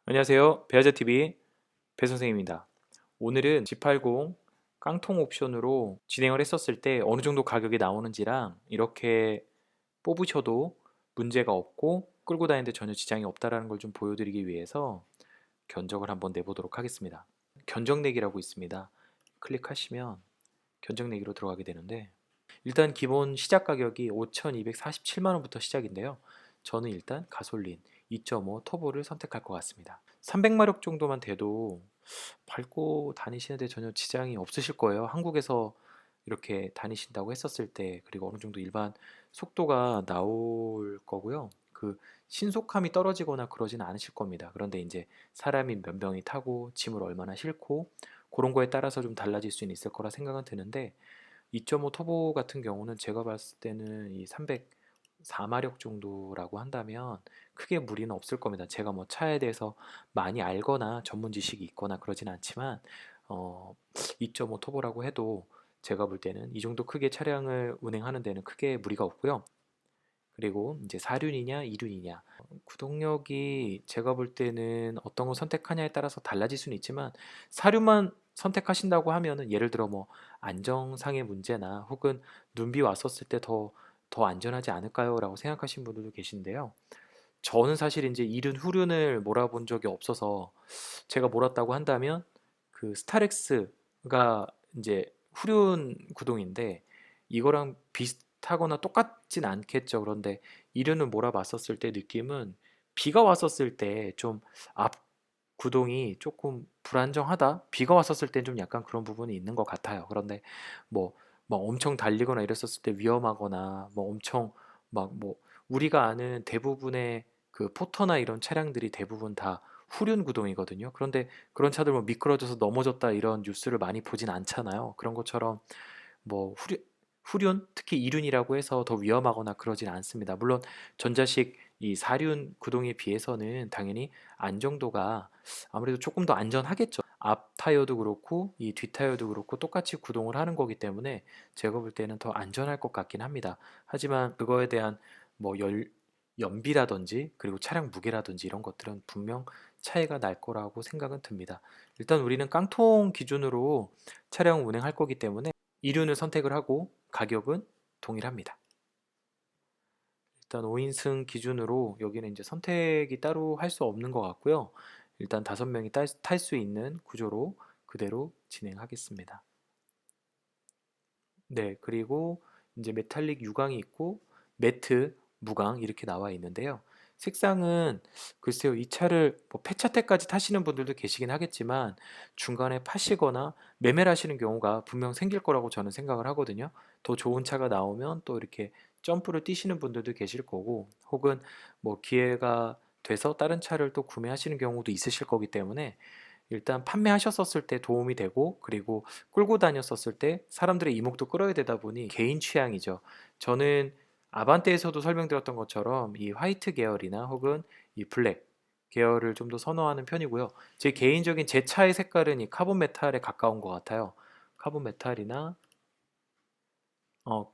안녕하세요. 배아자TV 배선생입니다. 오늘은 G80 깡통 옵션으로 진행을 했었을 때 어느 정도 가격이 나오는지랑 이렇게 뽑으셔도 문제가 없고 끌고 다니는데 전혀 지장이 없다라는 걸 좀 보여드리기 위해서 견적을 한번 내보도록 하겠습니다. 견적내기라고 있습니다. 클릭하시면 견적내기로 들어가게 되는데 일단 기본 시작 가격이 5,247만원부터 시작인데요. 저는 일단 가솔린 2.5 터보를 선택할 것 같습니다. 300마력 정도만 돼도 밟고 다니시는데 전혀 지장이 없으실 거예요. 한국에서 이렇게 다니신다고 했었을 때, 그리고 어느 정도 일반 속도가 나올 거고요. 그 신속함이 떨어지거나 그러진 않으실 겁니다. 그런데 이제 사람이 몇 명이 타고 짐을 얼마나 싣고 그런 거에 따라서 좀 달라질 수는 있을 거라 생각은 드는데, 2.5 터보 같은 경우는 제가 봤을 때는 이 304마력 정도라고 한다면 크게 무리는 없을 겁니다. 제가 뭐 차에 대해서 많이 알거나 전문 지식이 있거나 그러진 않지만 2.5 터보라고 해도 제가 볼 때는 이 정도 크게 차량을 운행하는 데는 크게 무리가 없고요. 그리고 이제 4륜이냐 2륜이냐, 구동력이 제가 볼 때는 어떤 걸 선택하냐에 따라서 달라질 수는 있지만 4륜만 선택하신다고 하면은 예를 들어 뭐 안정상의 문제나 혹은 눈비 왔었을 때 더 안전하지 않을까요? 라고 생각하시는 분들도 계신데요. 저는 사실 이제 2륜 후륜을 몰아본 적이 없어서 제가 몰았다고 한다면 그 스타렉스가 이제 후륜 구동인데 이거랑 비슷하거나 똑같진 않겠죠. 그런데 이륜을 몰아봤었을 때 느낌은 비가 왔었을 때 좀 앞 구동이 조금 불안정하다. 비가 왔었을 땐 좀 약간 그런 부분이 있는 것 같아요. 그런데 뭐, 막 엄청 달리거나 이랬었을 때 위험하거나 뭐 엄청 막 뭐 우리가 아는 대부분의 그 포터나 이런 차량들이 대부분 다 후륜 구동이거든요. 그런데 그런 차들 뭐 미끄러져서 넘어졌다 이런 뉴스를 많이 보진 않잖아요. 그런 것처럼 뭐 후륜, 특히 이륜이라고 해서 더 위험하거나 그러진 않습니다. 물론 전자식 이 사륜 구동에 비해서는 당연히 안정도가 아무래도 조금 더 안전하겠죠. 앞 타이어도 그렇고 이 뒷 타이어도 그렇고 똑같이 구동을 하는 거기 때문에 제가 볼 때는 더 안전할 것 같긴 합니다. 하지만 그거에 대한 뭐 연비라든지 그리고 차량 무게라든지 이런 것들은 분명 차이가 날 거라고 생각은 듭니다. 일단 우리는 깡통 기준으로 차량 운행할 거기 때문에 이륜을 선택을 하고 가격은 동일합니다. 일단 5인승 기준으로 여기는 이제 선택이 따로 할 수 없는 것 같고요. 일단 5명이 탈 수 있는 구조로 그대로 진행하겠습니다. 네, 그리고 이제 메탈릭 유광이 있고 매트, 무광 이렇게 나와 있는데요. 색상은 글쎄요, 이 차를 뭐 폐차 때까지 타시는 분들도 계시긴 하겠지만 중간에 파시거나 매매를 하시는 경우가 분명 생길 거라고 저는 생각을 하거든요. 더 좋은 차가 나오면 또 이렇게 점프를 뛰시는 분들도 계실 거고, 혹은 뭐 기회가 돼서 다른 차를 또 구매하시는 경우도 있으실 거기 때문에 일단 판매하셨었을 때 도움이 되고, 그리고 끌고 다녔었을 때 사람들의 이목도 끌어야 되다 보니 개인 취향이죠. 저는 아반떼에서도 설명드렸던 것처럼 이 화이트 계열이나 혹은 이 블랙 계열을 좀 더 선호하는 편이고요. 제 개인적인 제 차의 색깔은 이 카본 메탈에 가까운 것 같아요. 카본 메탈이나 어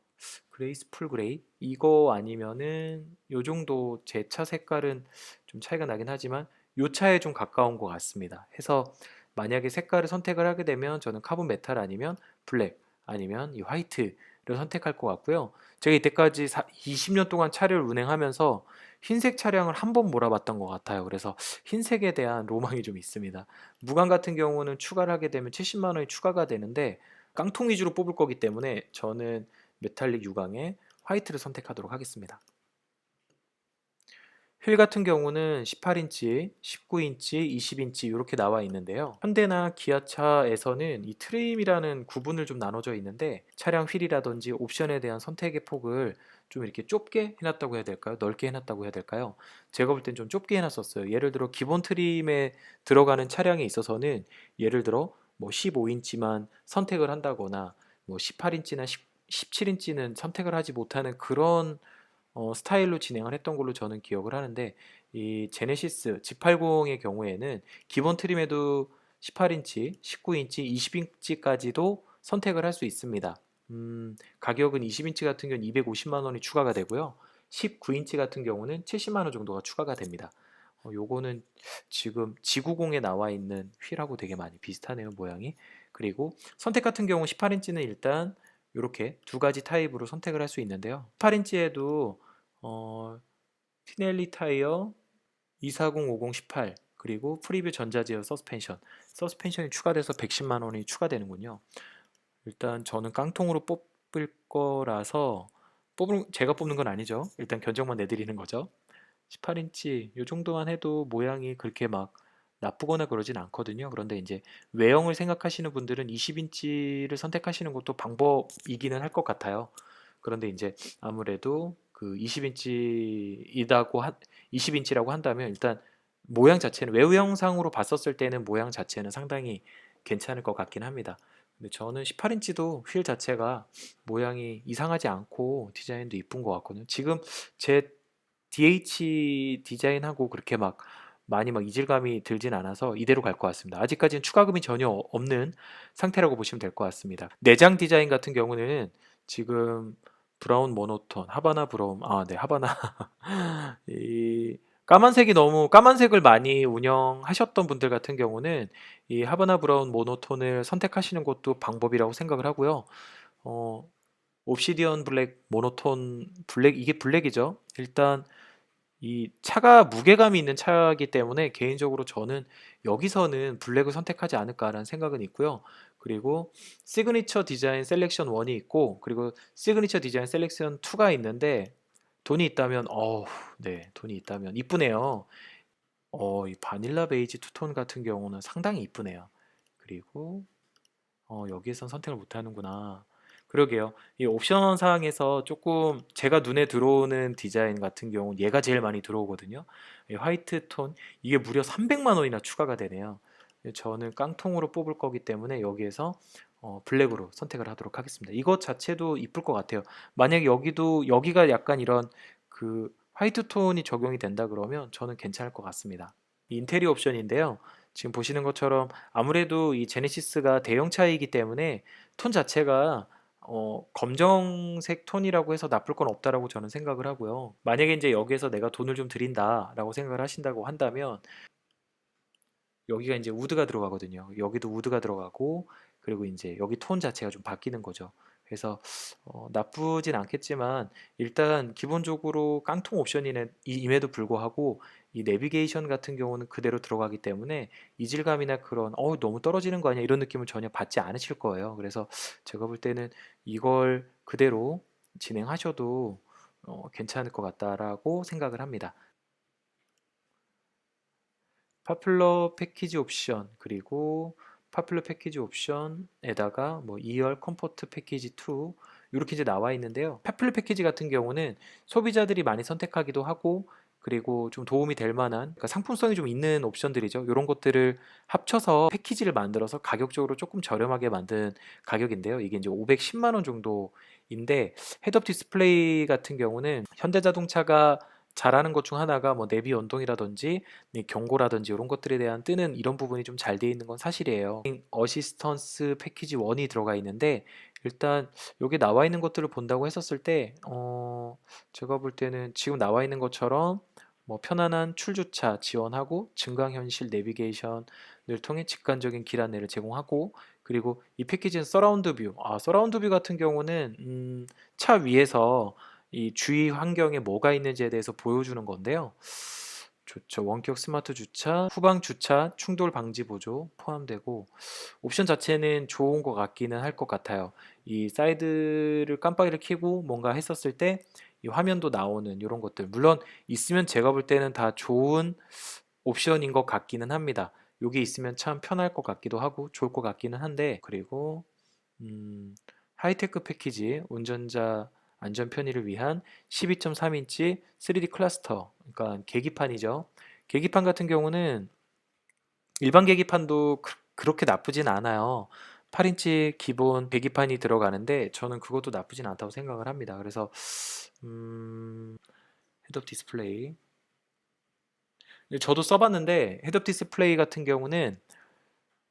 그레이스풀 그레이 이거 아니면은 요 정도. 제 차 색깔은 좀 차이가 나긴 하지만 요 차에 좀 가까운 것 같습니다. 해서 만약에 색깔을 선택을 하게 되면 저는 카본 메탈 아니면 블랙 아니면 이 화이트를 선택할 것 같고요. 제가 이때까지 20년 동안 차를 운행하면서 흰색 차량을 한 번 몰아봤던 것 같아요. 그래서 흰색에 대한 로망이 좀 있습니다. 무광 같은 경우는 추가를 하게 되면 70만 원이 추가가 되는데 깡통 위주로 뽑을 거기 때문에 저는 메탈릭 유광에 화이트를 선택하도록 하겠습니다. 휠 같은 경우는 18인치, 19인치, 20인치 이렇게 나와 있는데요. 현대나 기아차에서는 이 트림이라는 구분을 좀 나눠져 있는데 차량 휠이라든지 옵션에 대한 선택의 폭을 좀 이렇게 좁게 해놨다고 해야 될까요? 넓게 해놨다고 해야 될까요? 제가 볼 땐 좀 좁게 해놨었어요. 예를 들어 기본 트림에 들어가는 차량에 있어서는 예를 들어 뭐 15인치만 선택을 한다거나 뭐 18인치나 17인치는 선택을 하지 못하는 그런 스타일로 진행을 했던 걸로 저는 기억을 하는데, 이 제네시스 G80의 경우에는 기본 트림에도 18인치, 19인치, 20인치까지도 선택을 할 수 있습니다. 가격은 20인치 같은 경우는 250만 원이 추가가 되고요. 19인치 같은 경우는 70만 원 정도가 추가가 됩니다. 요거는 지금 지구공에 나와 있는 휠하고 되게 많이 비슷하네요, 모양이. 그리고 선택 같은 경우 18인치는 일단 이렇게 두 가지 타입으로 선택을 할 수 있는데요. 18인치에도 피넬리 타이어 240-50-18 그리고 프리뷰 전자제어 서스펜션이 추가돼서 110만 원이 추가되는군요. 일단 저는 깡통으로 뽑을 거라서 제가 뽑는 건 아니죠. 일단 견적만 내드리는 거죠. 18인치 이 정도만 해도 모양이 그렇게 막 나쁘거나 그러진 않거든요. 그런데 이제 외형을 생각하시는 분들은 20인치를 선택하시는 것도 방법이기는 할 것 같아요. 그런데 이제 아무래도 그 20인치라고 한다면 일단 모양 자체는 외형상으로 봤었을 때는 모양 자체는 상당히 괜찮을 것 같긴 합니다. 근데 저는 18인치도 휠 자체가 모양이 이상하지 않고 디자인도 이쁜 것 같거든요. 지금 제 DH 디자인하고 그렇게 막 많이 막 이질감이 들진 않아서 이대로 갈 것 같습니다. 아직까지는 추가금이 전혀 없는 상태라고 보시면 될 것 같습니다. 내장 디자인 같은 경우는 지금 브라운 모노톤, 하바나 브라운, 네, 하바나. 이 까만색을 많이 운영하셨던 분들 같은 경우는 이 하바나 브라운 모노톤을 선택하시는 것도 방법이라고 생각을 하고요. 어, 옵시디언 블랙 모노톤 블랙 이게 블랙이죠. 일단 이 차가 무게감이 있는 차이기 때문에 개인적으로 저는 여기서는 블랙을 선택하지 않을까라는 생각은 있고요. 그리고 시그니처 디자인 셀렉션 1이 있고 그리고 시그니처 디자인 셀렉션 2가 있는데 돈이 있다면 네, 돈이 있다면 이쁘네요. 이 바닐라 베이지 투톤 같은 경우는 상당히 이쁘네요. 그리고 여기에선 선택을 못 하는구나. 그러게요. 이 옵션 사항에서 조금 제가 눈에 들어오는 디자인 같은 경우는 얘가 제일 많이 들어오거든요. 이 화이트 톤, 이게 무려 300만 원이나 추가가 되네요. 저는 깡통으로 뽑을 거기 때문에 여기에서 블랙으로 선택을 하도록 하겠습니다. 이것 자체도 이쁠 것 같아요. 만약에 여기가 약간 이런 그 화이트 톤이 적용이 된다 그러면 저는 괜찮을 것 같습니다. 이 인테리어 옵션인데요. 지금 보시는 것처럼 아무래도 이 제네시스가 대형차이기 때문에 톤 자체가 검정색 톤이라고 해서 나쁠 건 없다라고 저는 생각을 하고요. 만약에 이제 여기에서 내가 돈을 좀 드린다라고 생각을 하신다고 한다면 여기가 이제 우드가 들어가거든요. 여기도 우드가 들어가고 그리고 이제 여기 톤 자체가 좀 바뀌는 거죠. 그래서 나쁘진 않겠지만 일단 기본적으로 깡통 옵션임에도 불구하고 이 내비게이션 같은 경우는 그대로 들어가기 때문에 이질감이나 그런 너무 떨어지는 거 아니야 이런 느낌을 전혀 받지 않으실 거예요. 그래서 제가 볼 때는 이걸 그대로 진행하셔도 괜찮을 것 같다라고 생각을 합니다. 파퓰러 패키지 옵션 그리고 파퓰러 패키지 옵션에다가 뭐 2열 컴포트 패키지 2 이렇게 이제 나와 있는데요. 파퓰러 패키지 같은 경우는 소비자들이 많이 선택하기도 하고 그리고 좀 도움이 될 만한 그러니까 상품성이 좀 있는 옵션들이죠. 이런 것들을 합쳐서 패키지를 만들어서 가격적으로 조금 저렴하게 만든 가격인데요. 이게 이제 510만 원 정도인데 헤드업 디스플레이 같은 경우는 현대자동차가 잘하는 것 중 하나가 뭐 내비 연동이라든지 경고라든지 이런 것들에 대한 뜨는 이런 부분이 좀 잘 돼 있는 건 사실이에요. 어시스턴스 패키지 1이 들어가 있는데 일단 여기 나와 있는 것들을 본다고 했었을 때 제가 볼 때는 지금 나와 있는 것처럼 뭐 편안한 출주차 지원하고 증강현실 내비게이션을 통해 직관적인 길 안내를 제공하고 그리고 이 패키지는 서라운드 뷰 같은 경우는 차 위에서 이 주위 환경에 뭐가 있는지에 대해서 보여주는 건데요. 좋죠. 원격 스마트 주차, 후방 주차, 충돌 방지 보조 포함되고 옵션 자체는 좋은 것 같기는 할 것 같아요. 이 사이드를 깜빡이를 켜고 뭔가 했었을 때 이 화면도 나오는 이런 것들 물론 있으면 제가 볼 때는 다 좋은 옵션인 것 같기는 합니다. 여기 있으면 참 편할 것 같기도 하고 좋을 것 같기는 한데 그리고 하이테크 패키지 운전자 안전 편의를 위한 12.3인치 3D 클러스터 그러니까 계기판이죠. 계기판 같은 경우는 일반 계기판도 그렇게 나쁘진 않아요. 8인치 기본 계기판이 들어가는데 저는 그것도 나쁘진 않다고 생각을 합니다. 그래서 헤드업 디스플레이 저도 써봤는데 헤드업 디스플레이 같은 경우는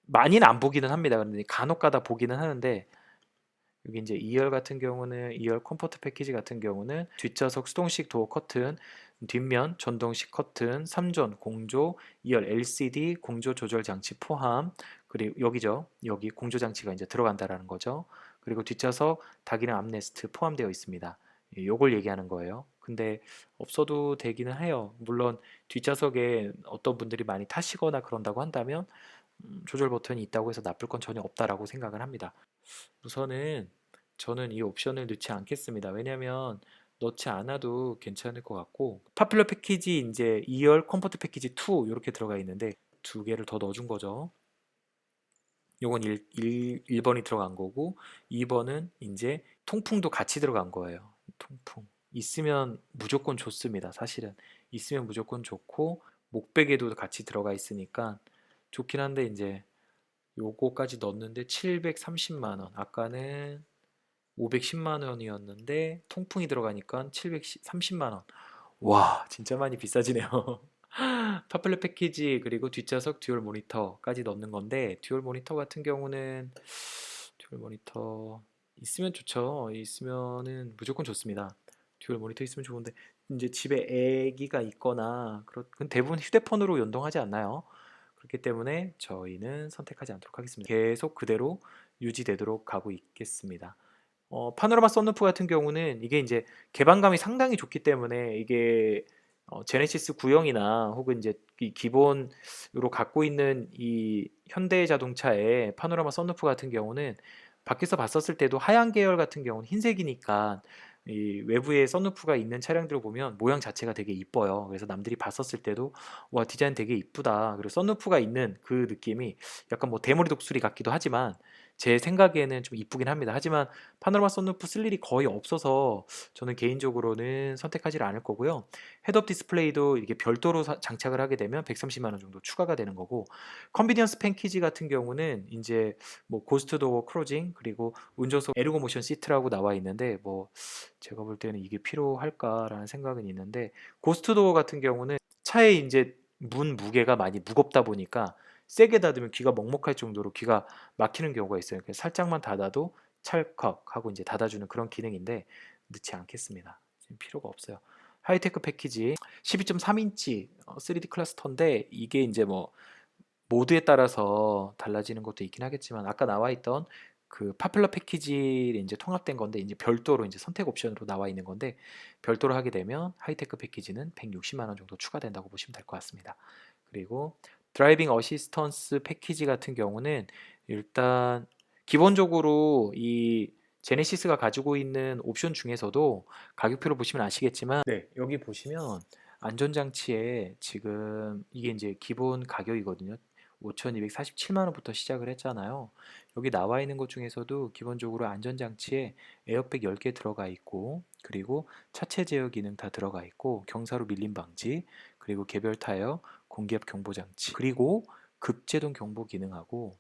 많이는 안 보기는 합니다. 그런데 간혹 가다 보기는 하는데 여기 이제 2열 같은 경우는 2열 컴포트 패키지 같은 경우는 뒷좌석 수동식 도어 커튼 뒷면 전동식 커튼, 3전 공조, 2열 LCD 공조 조절 장치 포함. 그리고 여기죠. 여기 공조 장치가 이제 들어간다라는 거죠. 그리고 뒷좌석 다기능 암레스트 포함되어 있습니다. 요걸 얘기하는 거예요. 근데 없어도 되기는 해요. 물론 뒷좌석에 어떤 분들이 많이 타시거나 그런다고 한다면 조절 버튼이 있다고 해서 나쁠 건 전혀 없다라고 생각을 합니다. 우선은 저는 이 옵션을 넣지 않겠습니다. 왜냐면 넣지 않아도 괜찮을 것 같고, 파퓰러 패키지 이제 2열 컴포트 패키지 2 이렇게 들어가 있는데 두 개를 더 넣어준 거죠. 요건 1번이 들어간 거고, 2번은 이제 통풍도 같이 들어간 거예요. 통풍 있으면 무조건 좋습니다. 사실은 있으면 무조건 좋고, 목베개도 같이 들어가 있으니까 좋긴 한데, 이제 요거까지 넣었는데 730만 원. 아까는 510만 원이었는데 통풍이 들어가니까 730만 원. 와, 진짜 많이 비싸지네요. 파퓰러 패키지 그리고 뒷좌석 듀얼 모니터까지 넣는 건데, 듀얼 모니터 같은 경우는 듀얼 모니터 있으면 좋죠. 있으면은 무조건 좋습니다. 듀얼 모니터 있으면 좋은데, 이제 집에 애기가 있거나 그건 대부분 휴대폰으로 연동하지 않나요? 그렇기 때문에 저희는 선택하지 않도록 하겠습니다. 계속 그대로 유지되도록 가고 있겠습니다. 파노라마 썬루프 같은 경우는 이게 이제 개방감이 상당히 좋기 때문에, 이게 제네시스 구형이나 혹은 이제 이 기본으로 갖고 있는 이 현대 자동차의 파노라마 썬루프 같은 경우는 밖에서 봤었을 때도 하얀 계열 같은 경우는 흰색이니까 이 외부에 썬루프가 있는 차량들을 보면 모양 자체가 되게 이뻐요. 그래서 남들이 봤었을 때도 와, 디자인 되게 이쁘다. 그리고 썬루프가 있는 그 느낌이 약간 뭐 대머리 독수리 같기도 하지만 제 생각에는 좀 이쁘긴 합니다. 하지만 파노라마 썬루프 쓸 일이 거의 없어서 저는 개인적으로는 선택하지 않을 거고요. 헤드업 디스플레이도 이게 별도로 장착을 하게 되면 130만 원 정도 추가가 되는 거고, 컨비니언스 패키지 같은 경우는 이제 뭐 고스트 도어 크로징 그리고 운전석 에르고 모션 시트라고 나와 있는데, 뭐 제가 볼 때는 이게 필요할까라는 생각은 있는데, 고스트 도어 같은 경우는 차에 이제 문 무게가 많이 무겁다 보니까 세게 닫으면 귀가 먹먹할 정도로 귀가 막히는 경우가 있어요. 그래서 살짝만 닫아도 찰컥 하고 이제 닫아주는 그런 기능인데 넣지 않겠습니다. 지금 필요가 없어요. 하이테크 패키지 12.3인치 3D 클러스터인데, 이게 이제 뭐 모드에 따라서 달라지는 것도 있긴 하겠지만, 아까 나와 있던 그 파퓰러 패키지에 이제 통합된 건데, 이제 별도로 이제 선택 옵션으로 나와 있는 건데, 별도로 하게 되면 하이테크 패키지는 160만 원 정도 추가된다고 보시면 될 것 같습니다. 그리고 드라이빙 어시스턴스 패키지 같은 경우는 일단 기본적으로 이 제네시스가 가지고 있는 옵션 중에서도 가격표를 보시면 아시겠지만, 네, 여기 보시면 안전장치에 지금 이게 이제 기본 가격이거든요. 5,247만 원부터 시작을 했잖아요. 여기 나와 있는 것 중에서도 기본적으로 안전장치에 에어백 10개 들어가 있고, 그리고 차체 제어 기능 다 들어가 있고, 경사로 밀림 방지, 그리고 개별 타이어, 공기압 경보 장치, 그리고 급제동 경보 기능하고,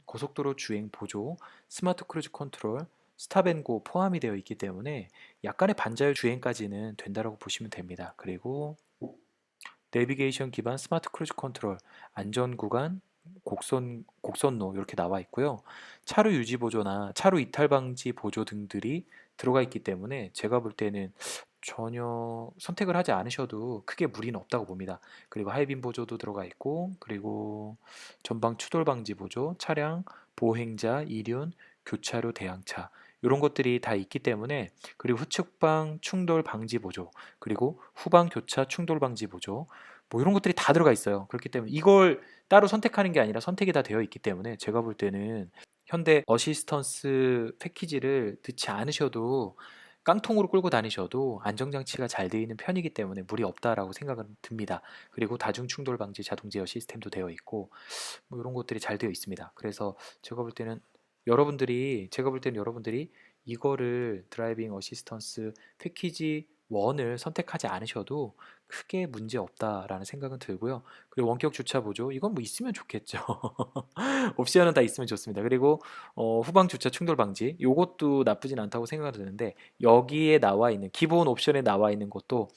고속도로 주행 보조, 스마트 크루즈 컨트롤, 스탑앤고 포함이 되어 있기 때문에 약간의 반자율 주행까지는 된다고 보시면 됩니다. 그리고 내비게이션 기반 스마트 크루즈 컨트롤, 안전 구간, 곡선로 이렇게 나와 있고요. 차로 유지 보조나 차로 이탈 방지 보조 등들이 들어가 있기 때문에 제가 볼 때는 전혀 선택을 하지 않으셔도 크게 무리는 없다고 봅니다. 그리고 하이빔 보조도 들어가 있고, 그리고 전방 추돌 방지 보조, 차량 보행자, 이륜, 교차로 대항차 이런 것들이 다 있기 때문에, 그리고 후측방 충돌 방지 보조, 그리고 후방 교차 충돌 방지 보조, 뭐 이런 것들이 다 들어가 있어요. 그렇기 때문에 이걸 따로 선택하는 게 아니라 선택이 다 되어 있기 때문에, 제가 볼 때는 현대 어시스턴스 패키지를 넣지 않으셔도, 깡통으로 끌고 다니셔도 안정장치가 잘 되어 있는 편이기 때문에 무리 없다라고 생각은 듭니다. 그리고 다중 충돌 방지 자동 제어 시스템도 되어 있고, 뭐 이런 것들이 잘 되어 있습니다. 그래서 제가 볼 때는 여러분들이 이거를 드라이빙 어시스턴스 패키지 1을 선택하지 않으셔도 크게 문제 없다라는 생각은 들고요. 그리고 원격 주차 보조, 이건 뭐 있으면 좋겠죠. 옵션은 다 있으면 좋습니다. 그리고 후방 주차 충돌 방지, 요것도 나쁘진 않다고 생각이 드는데, 여기에 나와 있는 기본 옵션에 나와 있는 것도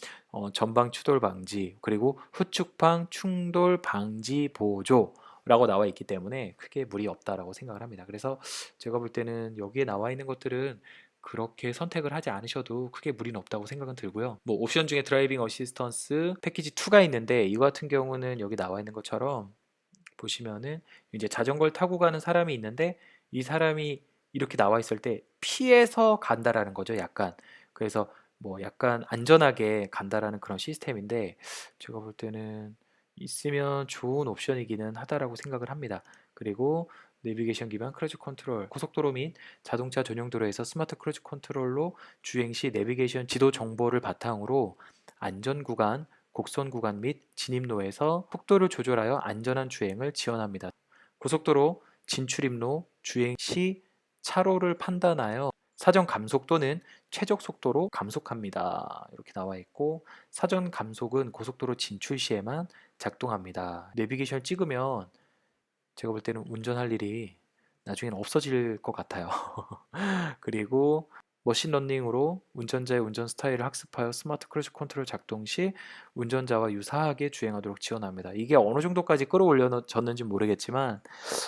전방 추돌 방지, 그리고 후측방 충돌 방지 보조 라고 나와 있기 때문에 크게 무리 없다라고 생각을 합니다. 그래서 제가 볼 때는 여기에 나와 있는 것들은 그렇게 선택을 하지 않으셔도 크게 무리는 없다고 생각은 들고요. 뭐 옵션 중에 드라이빙 어시스턴스 패키지 2가 있는데 이거 같은 경우는 여기 나와 있는 것처럼 보시면은 이제 자전거를 타고 가는 사람이 있는데 이 사람이 이렇게 나와 있을 때 피해서 간다라는 거죠, 약간. 그래서 뭐 약간 안전하게 간다라는 그런 시스템인데 제가 볼 때는 있으면 좋은 옵션이기는 하다라고 생각을 합니다. 그리고 내비게이션 기반 크루즈 컨트롤, 고속도로 및 자동차 전용 도로에서 스마트 크루즈 컨트롤로 주행 시 내비게이션 지도 정보를 바탕으로 안전 구간, 곡선 구간 및 진입로에서 속도를 조절하여 안전한 주행을 지원합니다. 고속도로 진출입로 주행 시 차로를 판단하여 사전 감속 또는 최적 속도로 감속합니다. 이렇게 나와 있고 사전 감속은 고속도로 진출 시에만 작동합니다. 내비게이션을 찍으면 제가 볼 때는 운전할 일이 나중엔 없어질 것 같아요. 그리고 머신러닝으로 운전자의 운전 스타일을 학습하여 스마트 크루즈 컨트롤 작동 시 운전자와 유사하게 주행하도록 지원합니다. 이게 어느 정도까지 끌어올려졌는지 모르겠지만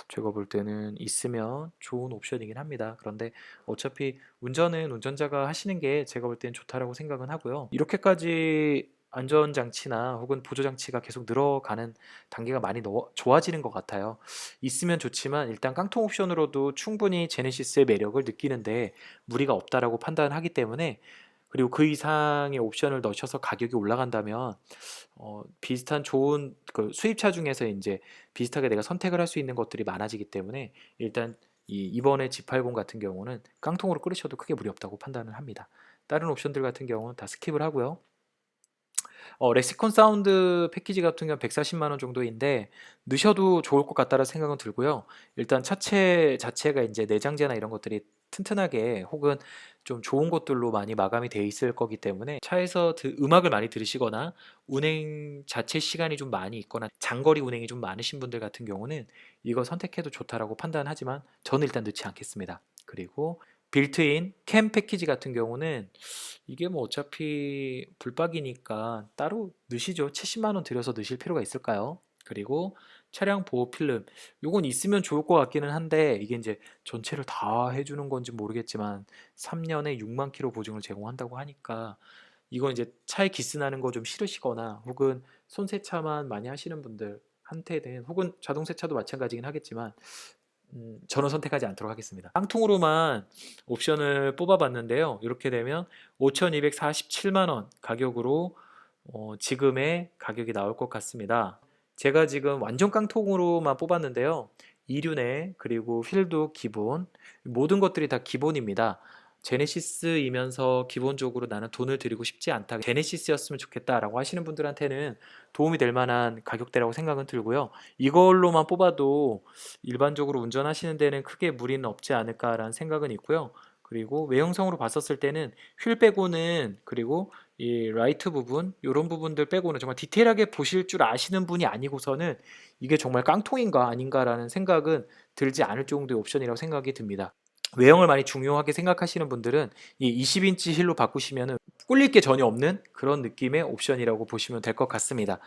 제가 볼 때는 있으면 좋은 옵션이긴 합니다. 그런데 어차피 운전은 운전자가 하시는 게 제가 볼 때는 좋다라고 생각은 하고요. 이렇게까지 안전장치나 혹은 보조장치가 계속 늘어가는 단계가 많이 좋아지는 것 같아요. 있으면 좋지만 일단 깡통 옵션으로도 충분히 제네시스의 매력을 느끼는데 무리가 없다라고 판단하기 때문에 그리고 그 이상의 옵션을 넣으셔서 가격이 올라간다면 비슷한 좋은 그 수입차 중에서 이제 비슷하게 내가 선택을 할 수 있는 것들이 많아지기 때문에 일단 이번에 G80 같은 경우는 깡통으로 끌으셔도 크게 무리 없다고 판단을 합니다. 다른 옵션들 같은 경우는 다 스킵을 하고요. 렉시콘 사운드 패키지 같은 경우는 140만 원 정도인데 넣으셔도 좋을 것 같다는 생각은 들고요. 일단 차체 자체가 이제 내장재나 이런 것들이 튼튼하게 혹은 좀 좋은 것들로 많이 마감이 돼 있을 거기 때문에 차에서 음악을 많이 들으시거나 운행 자체 시간이 좀 많이 있거나 장거리 운행이 좀 많으신 분들 같은 경우는 이거 선택해도 좋다라고 판단하지만 저는 일단 넣지 않겠습니다. 그리고 빌트인 캠 패키지 같은 경우는 이게 뭐 어차피 불박이니까 따로 넣으시죠. 70만 원 들여서 넣으실 필요가 있을까요? 그리고 차량 보호 필름 요건 있으면 좋을 것 같기는 한데 이게 이제 전체를 다 해주는 건지 모르겠지만 3년에 6만 킬로 보증을 제공한다고 하니까 이건 이제 차에 기스 나는 거 좀 싫으시거나 혹은 손세차만 많이 하시는 분들한테는 혹은 자동 세차도 마찬가지긴 하겠지만 저는 선택하지 않도록 하겠습니다. 깡통으로만 옵션을 뽑아봤는데요. 이렇게 되면 5,247만 원 가격으로 지금의 가격이 나올 것 같습니다. 제가 지금 완전 깡통으로만 뽑았는데요. 이륜에 그리고 휠도 기본, 모든 것들이 다 기본입니다. 제네시스이면서 기본적으로 나는 돈을 들이고 싶지 않다. 제네시스였으면 좋겠다라고 하시는 분들한테는 도움이 될 만한 가격대라고 생각은 들고요. 이걸로만 뽑아도 일반적으로 운전하시는 데는 크게 무리는 없지 않을까라는 생각은 있고요. 그리고 외형성으로 봤었을 때는 휠 빼고는 그리고 이 라이트 부분 이런 부분들 빼고는 정말 디테일하게 보실 줄 아시는 분이 아니고서는 이게 정말 깡통인가 아닌가라는 생각은 들지 않을 정도의 옵션이라고 생각이 듭니다. 외형을 많이 중요하게 생각하시는 분들은 이 20인치 힐로 바꾸시면 꿀릴 게 전혀 없는 그런 느낌의 옵션이라고 보시면 될 것 같습니다.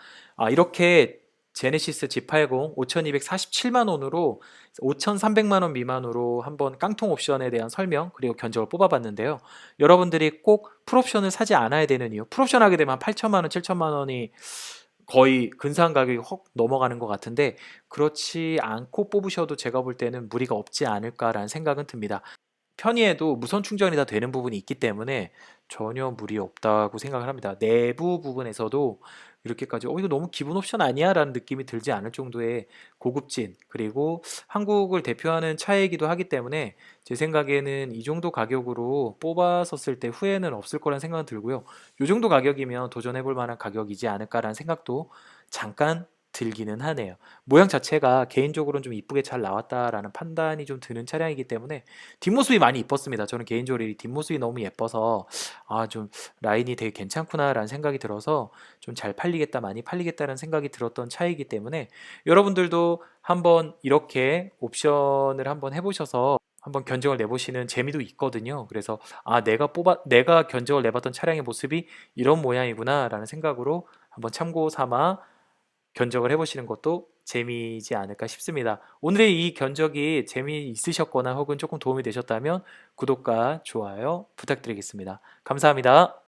이렇게 제네시스 G80 5,247만 원으로 5,300만 원 미만으로 한번 깡통 옵션에 대한 설명 그리고 견적을 뽑아봤는데요. 여러분들이 꼭 풀옵션을 사지 않아야 되는 이유, 풀옵션 하게 되면 8천만 원, 7천만 원이 거의 근사한 가격이 확 넘어가는 것 같은데 그렇지 않고 뽑으셔도 제가 볼 때는 무리가 없지 않을까라는 생각은 듭니다. 편의에도 무선 충전이 다 되는 부분이 있기 때문에 전혀 무리 없다고 생각을 합니다. 내부 부분에서도 이렇게까지 이거 너무 기본 옵션 아니야? 라는 느낌이 들지 않을 정도의 고급진 그리고 한국을 대표하는 차이기도 하기 때문에 제 생각에는 이 정도 가격으로 뽑았었을 때 후회는 없을 거라는 생각은 들고요. 이 정도 가격이면 도전해 볼 만한 가격이지 않을까라는 생각도 잠깐 들기는 하네요. 모양 자체가 개인적으로는 좀 이쁘게 잘 나왔다라는 판단이 좀 드는 차량이기 때문에 뒷모습이 많이 이뻤습니다. 저는 개인적으로 이 뒷모습이 너무 예뻐서 좀 라인이 되게 괜찮구나라는 생각이 들어서 좀 잘 팔리겠다, 많이 팔리겠다는 생각이 들었던 차이기 때문에 여러분들도 한번 이렇게 옵션을 한번 해보셔서 한번 견적을 내보시는 재미도 있거든요. 그래서 내가 견적을 내봤던 차량의 모습이 이런 모양이구나라는 생각으로 한번 참고 삼아 견적을 해보시는 것도 재미이지 않을까 싶습니다. 오늘의 이 견적이 재미있으셨거나 혹은 조금 도움이 되셨다면 구독과 좋아요 부탁드리겠습니다. 감사합니다.